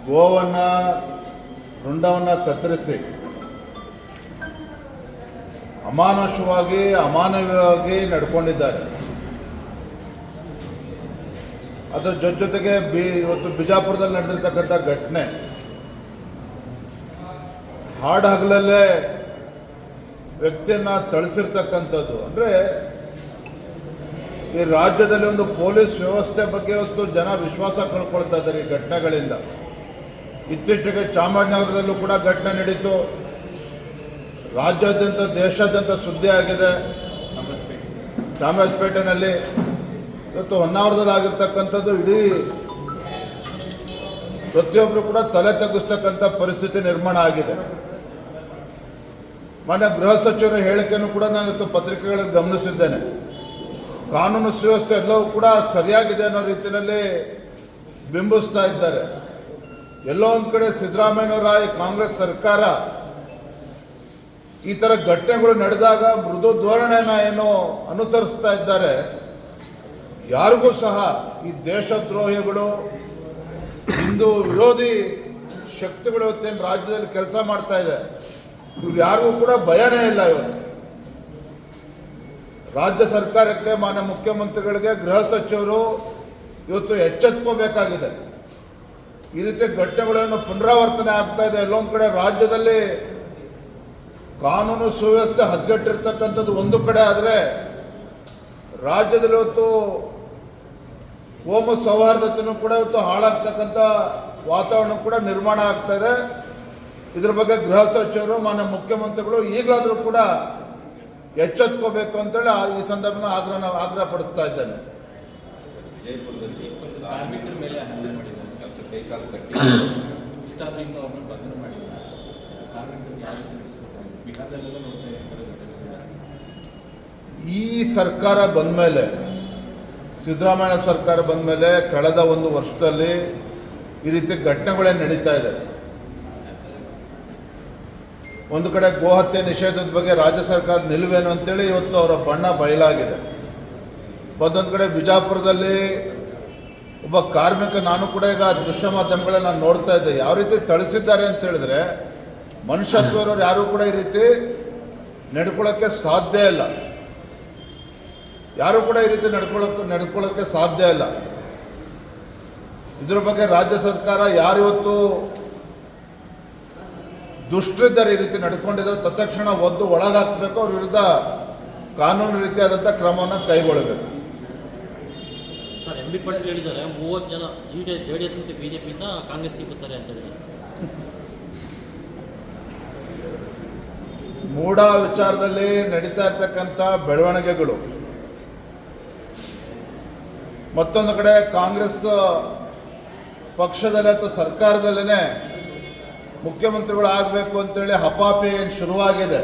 ಗೋವನ್ನು ರುಂಡವನ್ನು ಕತ್ತರಿಸಿ ಅಮಾನವೀಯವಾಗಿ ನಡ್ಕೊಂಡಿದ್ದಾರೆ. ಅದರ ಜೊತೆಗೆ ಇವತ್ತು ಬಿಜಾಪುರದಲ್ಲಿ ನಡೆದಿರ್ತಕ್ಕಂಥ ಘಟನೆ ಹಾಡು ಹಗಲಲ್ಲೇ ವ್ಯಕ್ತಿಯನ್ನು ಥಳಿಸಿರ್ತಕ್ಕಂಥದ್ದು. ಅಂದರೆ ಈ ರಾಜ್ಯದಲ್ಲಿ ಒಂದು ಪೊಲೀಸ್ ವ್ಯವಸ್ಥೆ ಬಗ್ಗೆ ಇವತ್ತು ಜನ ವಿಶ್ವಾಸ ಕಳ್ಕೊಳ್ತಾ ಇದ್ದಾರೆ ಈ ಘಟನೆಗಳಿಂದ. ಇತ್ತೀಚೆಗೆ ಚಾಮರಾಜನಗರದಲ್ಲೂ ಕೂಡ ಘಟನೆ ನಡೀತು. ರಾಜ್ಯಾದ್ಯಂತ ದೇಶಾದ್ಯಂತ ಸುದ್ದಿ ಆಗಿದೆ. ಚಾಮರಾಜಪೇಟೆನಲ್ಲಿ ಇವತ್ತು ಹೊನ್ನಾವರದಲ್ಲಿ ಆಗಿರ್ತಕ್ಕಂಥದ್ದು ಇಡೀ ಪ್ರತಿಯೊಬ್ಬರು ಕೂಡ ತಲೆ ತಗ್ಗಿಸ್ತಕ್ಕಂಥ ಪರಿಸ್ಥಿತಿ ನಿರ್ಮಾಣ ಆಗಿದೆ. ಮಾನ್ಯ ಗೃಹ ಸಚಿವರ ಹೇಳಿಕೆಯನ್ನು ಕೂಡ ನಾನು ಇವತ್ತು ಪತ್ರಿಕೆಗಳಲ್ಲಿ ಗಮನಿಸಿದ್ದೇನೆ. ಕಾನೂನು ಸುವ್ಯವಸ್ಥೆ ಎಲ್ಲವೂ ಕೂಡ ಸರಿಯಾಗಿದೆ ಅನ್ನೋ ರೀತಿಯಲ್ಲಿ ಬಿಂಬಿಸ್ತಾ ಇದ್ದಾರೆ. ಎಲ್ಲೋ ಒಂದು ಕಡೆ ಸಿದ್ದರಾಮಯ್ಯನವರ ಈ ಕಾಂಗ್ರೆಸ್ ಸರ್ಕಾರ ಈ ಥರ ಘಟನೆಗಳು ನಡೆದಾಗ ಮೃದು ಧೋರಣೆಯನ್ನು ಏನು ಅನುಸರಿಸ್ತಾ ಇದ್ದಾರೆ. ಯಾರಿಗೂ ಸಹ ಈ ದೇಶದ್ರೋಹಿಗಳು, ಹಿಂದೂ ವಿರೋಧಿ ಶಕ್ತಿಗಳು ಇವತ್ತೇನು ರಾಜ್ಯದಲ್ಲಿ ಕೆಲಸ ಮಾಡ್ತಾ ಇದೆ, ಇವ್ರು ಯಾರಿಗೂ ಕೂಡ ಭಯನೇ ಇಲ್ಲ. ಇವತ್ತು ರಾಜ್ಯ ಸರ್ಕಾರಕ್ಕೆ, ಮಾನ್ಯ ಮುಖ್ಯಮಂತ್ರಿಗಳಿಗೆ, ಗೃಹ ಸಚಿವರು ಇವತ್ತು ಎಚ್ಚೆತ್ಕೋಬೇಕಾಗಿದೆ. ಈ ರೀತಿ ಘಟನೆಗಳನ್ನು ಪುನರಾವರ್ತನೆ ಆಗ್ತಾ ಇದೆ. ಎಲ್ಲೊಂದು ಕಡೆ ರಾಜ್ಯದಲ್ಲಿ ಕಾನೂನು ಸುವ್ಯವಸ್ಥೆ ಹದಗೆಟ್ಟಿರ್ತಕ್ಕಂಥದ್ದು ಒಂದು ಕಡೆ ಆದರೆ, ರಾಜ್ಯದಲ್ಲಿ ಇವತ್ತು ಕೋಮು ಸೌಹಾರ್ದತೆಯೂ ಕೂಡ ಇವತ್ತು ಹಾಳಾಗ್ತಕ್ಕಂಥ ವಾತಾವರಣ ಕೂಡ ನಿರ್ಮಾಣ ಆಗ್ತಾ ಇದೆ. ಇದ್ರ ಬಗ್ಗೆ ಗೃಹ ಸಚಿವರು, ಮಾನ್ಯ ಮುಖ್ಯಮಂತ್ರಿಗಳು ಈಗಲಾದರೂ ಕೂಡ ಎಚ್ಚೆತ್ಕೋಬೇಕು ಅಂತೇಳಿ ಈ ಸಂದರ್ಭನ ಆಗ್ರಹ ಪಡಿಸ್ತಾ ಇದ್ದೇನೆ. ಕಾರ್ಮಿಕರ ಮೇಲೆ ಹಲ್ಲೆ ಮಾಡಿದ್ದಾರೆ, ಕೆಲಸ ಕೈಕಾಲು ಕಟ್ಟಿ ಇಷ್ಟಾದ್ರಿಂದ ಅವ್ರನ್ನ ಬಂಧನ ಮಾಡಿದ್ದಾರೆ. ಕಾರ್ಮಿಕರಿಗೆ ಯಾವ ರೀತಿ ನಡೆಸ್ಕೊಡ್ತಾರೆ? ಬಿಹಾರದಲ್ಲೆಲ್ಲ ನೋಡ್ತಾ ಇದ್ದಾರೆ. ಈ ಸರ್ಕಾರ ಬಂದ ಮೇಲೆ, ಸಿದ್ದರಾಮಯ್ಯ ಸರ್ಕಾರ ಬಂದ ಮೇಲೆ ಕಳೆದ ಒಂದು ವರ್ಷದಲ್ಲಿ ಈ ರೀತಿ ಘಟನೆಗಳೇ ನಡೀತಾ ಇದೆ. ಒಂದು ಕಡೆ ಗೋಹತ್ಯೆ ನಿಷೇಧದ ಬಗ್ಗೆ ರಾಜ್ಯ ಸರ್ಕಾರದ ನಿಲುವೇನು ಅಂತೇಳಿ ಇವತ್ತು ಅವರ ಬಣ್ಣ ಬಯಲಾಗಿದೆ. ಮತ್ತೊಂದು ಕಡೆ ಬಿಜಾಪುರದಲ್ಲಿ ಒಬ್ಬ ಕಾರ್ಮಿಕ, ನಾನು ಕೂಡ ಈಗ ದೃಶ್ಯ ಮಾಧ್ಯಮಗಳಲ್ಲಿ ನಾನು ನೋಡ್ತಾ ಇದ್ದೆ, ಯಾವ ರೀತಿ ಥಳಿಸಿದ್ದಾರೆ ಅಂತ ಹೇಳಿದ್ರೆ, ಮನುಷ್ಯತ್ವರವ್ರು ಯಾರೂ ಕೂಡ ಈ ರೀತಿ ನಡ್ಕೊಳ್ಳೋಕ್ಕೆ ಸಾಧ್ಯ ಇಲ್ಲ. ಯಾರೂ ಕೂಡ ಈ ರೀತಿ ನಡ್ಕೊಳ್ಳೋಕ್ಕೆ ಸಾಧ್ಯ ಇಲ್ಲ. ಇದ್ರ ಬಗ್ಗೆ ರಾಜ್ಯ ಸರ್ಕಾರ ಯಾರಿವತ್ತು ದುಷ್ಟರಿದ್ದಾರೆ, ಈ ರೀತಿ ನಡ್ಕೊಂಡಿದ್ದಾರೆ, ತತ್ಕ್ಷಣ ಒದ್ದು ಒಳಗಾಕಬೇಕು. ಅವ್ರ ವಿರುದ್ಧ ಕಾನೂನು ರೀತಿಯಾದಂಥ ಕ್ರಮವನ್ನು ಕೈಗೊಳ್ಳಬೇಕು. ಸರ್, ಎಂ ಬಿ ಪಾಟೀಲ್ ಹೇಳಿದ್ದಾರೆ 30 ಜನ JDS ಮತ್ತು ಬಿಜೆಪಿಯಿಂದ ಕಾಂಗ್ರೆಸ್ ಸಿಗುತ್ತಾರೆ ಅಂತ ಹೇಳಿದ್ದಾರೆ. ಮೂಢ ವಿಚಾರದಲ್ಲಿ ನಡೀತಾ ಇರ್ತಕ್ಕಂಥ ಬೆಳವಣಿಗೆಗಳು, ಮತ್ತೊಂದು ಕಡೆ ಕಾಂಗ್ರೆಸ್ ಪಕ್ಷದಲ್ಲಿ ಅಥವಾ ಸರ್ಕಾರದಲ್ಲೇ ಮುಖ್ಯಮಂತ್ರಿಗಳು ಆಗಬೇಕು ಅಂತೇಳಿ ಹಪಾಪಿ ಏನು ಶುರುವಾಗಿದೆ.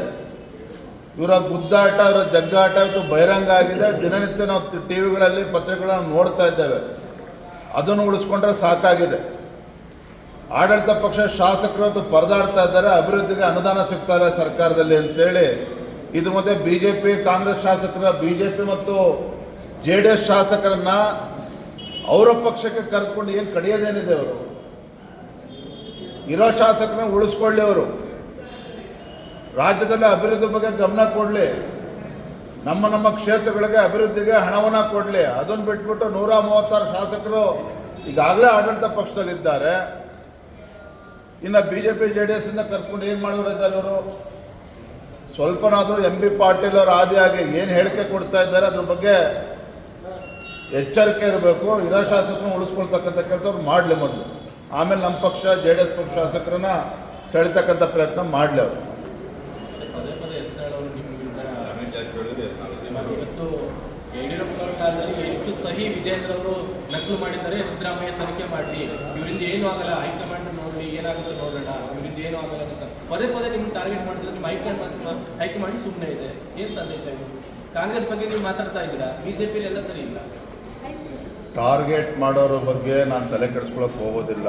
ಇವರ ಗುದ್ದಾಟ, ಇವರ ಜಗ್ಗಾಟ ಇವತ್ತು ಬಹಿರಂಗ ಆಗಿದೆ. ದಿನನಿತ್ಯ ನಾವು ಟಿವಿಗಳಲ್ಲಿ, ಪತ್ರಿಕೆಗಳನ್ನು ನೋಡ್ತಾ ಇದ್ದೇವೆ. ಅದನ್ನು ಉಳಿಸ್ಕೊಂಡ್ರೆ ಸಾಕಾಗಿದೆ. ಆಡಳಿತ ಪಕ್ಷ ಶಾಸಕರು ಇವತ್ತು ಪರದಾಡ್ತಾ ಇದ್ದಾರೆ, ಅಭಿವೃದ್ಧಿಗೆ ಅನುದಾನ ಸಿಗ್ತಾ ಇಲ್ಲ ಸರ್ಕಾರದಲ್ಲಿ ಅಂತೇಳಿ. ಇದ್ರ ಮಧ್ಯೆ ಬಿಜೆಪಿ, ಕಾಂಗ್ರೆಸ್ ಶಾಸಕರ, ಬಿಜೆಪಿ ಮತ್ತು JDS ಶಾಸಕರನ್ನ ಅವರ ಪಕ್ಷಕ್ಕೆ ಕರೆದುಕೊಂಡು ಏನು ಕಡಿಯೋದೇನಿದೆ? ಅವರು ಇರೋ ಶಾಸಕರನ್ನ ಉಳಿಸ್ಕೊಳ್ಳಿ, ಅವರು ರಾಜ್ಯದಲ್ಲಿ ಅಭಿವೃದ್ಧಿ ಬಗ್ಗೆ ಗಮನ ಕೊಡಲಿ, ನಮ್ಮ ಕ್ಷೇತ್ರಗಳಿಗೆ ಅಭಿವೃದ್ಧಿಗೆ ಹಣವನ್ನು ಕೊಡಲಿ. ಅದನ್ನು ಬಿಟ್ಬಿಟ್ಟು 136 ಶಾಸಕರು ಈಗಾಗಲೇ ಆಡಳಿತ ಪಕ್ಷದಲ್ಲಿದ್ದಾರೆ. ಇನ್ನು BJP JDS ಇಂದ ಕರ್ಕೊಂಡು ಏನು ಮಾಡೋರಿದ್ದಾರೆ ಅವರು? ಸ್ವಲ್ಪನಾದರೂ MB ಪಾಟೀಲ್ ಅವರ ಆದಿಯಾಗಿ ಏನು ಹೇಳಿಕೆ ಕೊಡ್ತಾ ಇದ್ದಾರೆ ಅದ್ರ ಬಗ್ಗೆ ಎಚ್ಚರಿಕೆ ಇರಬೇಕು. ಇರೋ ಶಾಸಕರನ್ನ ಉಳಿಸ್ಕೊಳ್ತಕ್ಕಂಥ ಕೆಲಸ ಅವ್ರು ಮಾಡಲಿ ಮೊದಲು, ಆಮೇಲೆ ನಮ್ಮ ಪಕ್ಷ JDS ಪಕ್ಷ ಶಾಸಕರನ್ನ ಸೆಳಿತಕ್ಕಂಥ ಪ್ರಯತ್ನ ಮಾಡಲಿ ಅವರು. ಪದೇ ಪದೇ ಎತ್ತಾಳವರು ನಿಮ್ಮ ವಿರುದ್ಧ ಇವತ್ತು ಯಡಿಯೂರಪ್ಪನವರ ಕಾಲದಲ್ಲಿ ಎಷ್ಟು ಸಹಿ ವಿಜೇಂದ್ರ ಅವರು ನಕಲು ಮಾಡಿದ್ದಾರೆ, ಸಿದ್ದರಾಮಯ್ಯ ತನಿಖೆ ಮಾಡಲಿ, ಇವರಿಂದ ಏನೂ ಆಗಲ್ಲ, ಹೈಕಮಾಂಡ್ ನೋಡಲಿ, ಏನಾಗುತ್ತೆ ನೋಡೋಣ, ಇವರಿಂದ ಏನೂ ಆಗಲ್ಲ ಅಂತ ಪದೇ ಪದೇ ನಿಮ್ಗೆ ಟಾರ್ಗೆಟ್ ಮಾಡಿದ್ರೆ ನಿಮ್ಮ ಹೈಕಮಾಂಡ್ ಸುಮ್ಮನೆ ಇದೆ. ಏನು ಸಂದೇಶ ಇದು? ಕಾಂಗ್ರೆಸ್ ಬಗ್ಗೆ ನೀವು ಮಾತಾಡ್ತಾ ಇದ್ದೀರಾ, BJPಲಿ ಎಲ್ಲ ಸರಿ ಇಲ್ಲ. ಟಾರ್ಗೆಟ್ ಮಾಡೋರ ಬಗ್ಗೆ ನಾನು ತಲೆ ಕೆಡಿಸ್ಕೊಳ್ಳೋಕೆ ಹೋಗೋದಿಲ್ಲ.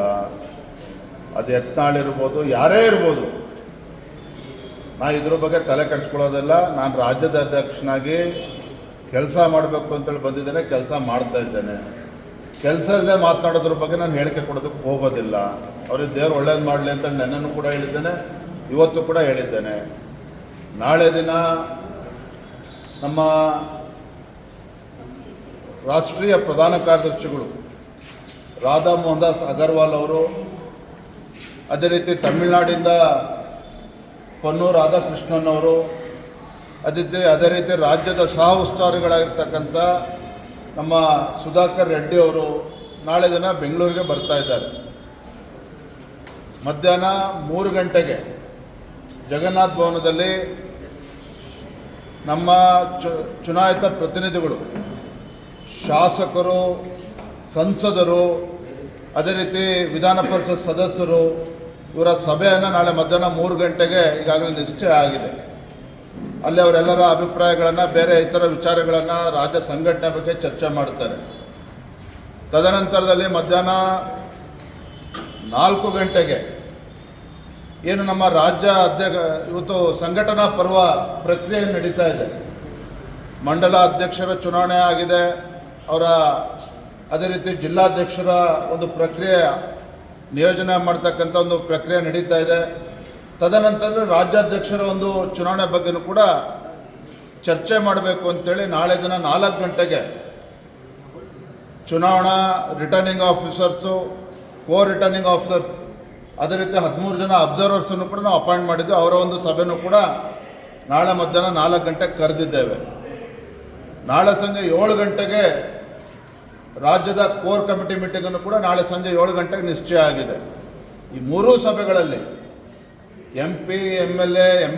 ಅದು ಯತ್ನಾಳ್ ಇರ್ಬೋದು, ಯಾರೇ ಇರ್ಬೋದು, ನಾನು ಇದ್ರ ಬಗ್ಗೆ ತಲೆ ಕೆಡಿಸ್ಕೊಳ್ಳೋದಿಲ್ಲ. ನಾನು ರಾಜ್ಯದ ಅಧ್ಯಕ್ಷನಾಗಿ ಕೆಲಸ ಮಾಡಬೇಕು ಅಂತೇಳಿ ಬಂದಿದ್ದೇನೆ, ಕೆಲಸ ಮಾಡ್ತಾ ಇದ್ದೇನೆ. ಕೆಲಸದಲ್ಲೇ ಮಾತನಾಡೋದ್ರ ಬಗ್ಗೆ ನಾನು ಹೇಳಿಕೆ ಕೊಡೋದಕ್ಕೆ ಹೋಗೋದಿಲ್ಲ. ಅವ್ರಿಗೆ ದೇವ್ರು ಒಳ್ಳೇದು ಮಾಡಲಿ ಅಂತ ನೆನ್ನೆನೂ ಕೂಡ ಹೇಳಿದ್ದೇನೆ, ಇವತ್ತು ಕೂಡ ಹೇಳಿದ್ದೇನೆ. ನಾಳೆ ದಿನ ನಮ್ಮ ರಾಷ್ಟ್ರೀಯ ಪ್ರಧಾನ ಕಾರ್ಯದರ್ಶಿಗಳು ರಾಧಾ ಮೋಹನ್ ದಾಸ್ ಅಗರ್ವಾಲ್ ಅವರು, ಅದೇ ರೀತಿ ತಮಿಳುನಾಡಿಂದ ಪೊನ್ನೂರು ರಾಧಾಕೃಷ್ಣನ್ ಅವರು, ಅದೇ ರೀತಿ ರಾಜ್ಯದ ಸಹ ಉಸ್ತುವಾರಿಗಳಾಗಿರ್ತಕ್ಕಂಥ ನಮ್ಮ ಸುಧಾಕರ್ ರೆಡ್ಡಿ ಅವರು ನಾಳೆ ದಿನ ಬೆಂಗಳೂರಿಗೆ ಬರ್ತಾ ಇದ್ದಾರೆ. ಮಧ್ಯಾಹ್ನ 3 ಗಂಟೆಗೆ ಜಗನ್ನಾಥ ಭವನದಲ್ಲಿ ನಮ್ಮ ಚುನಾಯಿತ ಪ್ರತಿನಿಧಿಗಳು, ಶಾಸಕರು, ಸಂಸದರು, ಅದೇ ರೀತಿ ವಿಧಾನ ಪರಿಷತ್ ಸದಸ್ಯರು ಇವರ ಸಭೆಯನ್ನು ನಾಳೆ ಮಧ್ಯಾಹ್ನ 3 ಗಂಟೆಗೆ ಈಗಾಗಲೇ ನಿಶ್ಚಯ ಆಗಿದೆ. ಅಲ್ಲಿ ಅವರೆಲ್ಲರ ಅಭಿಪ್ರಾಯಗಳನ್ನು, ಬೇರೆ ಇತರ ವಿಚಾರಗಳನ್ನು, ರಾಜ್ಯ ಸಂಘಟನೆ ಬಗ್ಗೆ ಚರ್ಚೆ ಮಾಡ್ತಾರೆ. ತದನಂತರದಲ್ಲಿ ಮಧ್ಯಾಹ್ನ 4 ಗಂಟೆಗೆ ಏನು ನಮ್ಮ ರಾಜ್ಯ ಇವತ್ತು ಸಂಘಟನಾ ಪರ್ವ ಪ್ರಕ್ರಿಯೆ ನಡೀತಾ ಇದೆ. ಮಂಡಲ ಅಧ್ಯಕ್ಷರ ಚುನಾವಣೆ ಆಗಿದೆ, ಅವರ ಅದೇ ರೀತಿ ಜಿಲ್ಲಾಧ್ಯಕ್ಷರ ಒಂದು ಪ್ರಕ್ರಿಯೆ, ನಿಯೋಜನೆ ಮಾಡ್ತಕ್ಕಂಥ ಒಂದು ಪ್ರಕ್ರಿಯೆ ನಡೀತಾ ಇದೆ. ತದನಂತರ ರಾಜ್ಯಾಧ್ಯಕ್ಷರ ಒಂದು ಚುನಾವಣೆ ಬಗ್ಗೆನೂ ಕೂಡ ಚರ್ಚೆ ಮಾಡಬೇಕು ಅಂತೇಳಿ ನಾಳೆ ದಿನ 4 ಗಂಟೆಗೆ ಚುನಾವಣಾ ರಿಟರ್ನಿಂಗ್ ಆಫೀಸರ್ಸು, ರಿಟರ್ನಿಂಗ್ ಆಫೀಸರ್ಸ್, ಅದೇ ರೀತಿ 13 ಜನ ಅಬ್ಸರ್ವರ್ಸನ್ನು ಕೂಡ ನಾವು ಅಪಾಯಿಂಟ್ ಮಾಡಿದ್ದು. ಅವರ ಒಂದು ಸಭೆನೂ ಕೂಡ ನಾಳೆ ಮಧ್ಯಾಹ್ನ 4 ಗಂಟೆಗೆ ಕರೆದಿದ್ದೇವೆ. ನಾಳೆ ಸಂಜೆ 7 ಗಂಟೆಗೆ ರಾಜ್ಯದ ಕೋರ್ ಕಮಿಟಿ ಮೀಟಿಂಗನ್ನು ಕೂಡ ನಾಳೆ ಸಂಜೆ 7 ಗಂಟೆಗೆ ನಿಶ್ಚಯ ಆಗಿದೆ. ಈ 3 ಸಭೆಗಳಲ್ಲಿ MP, MLA,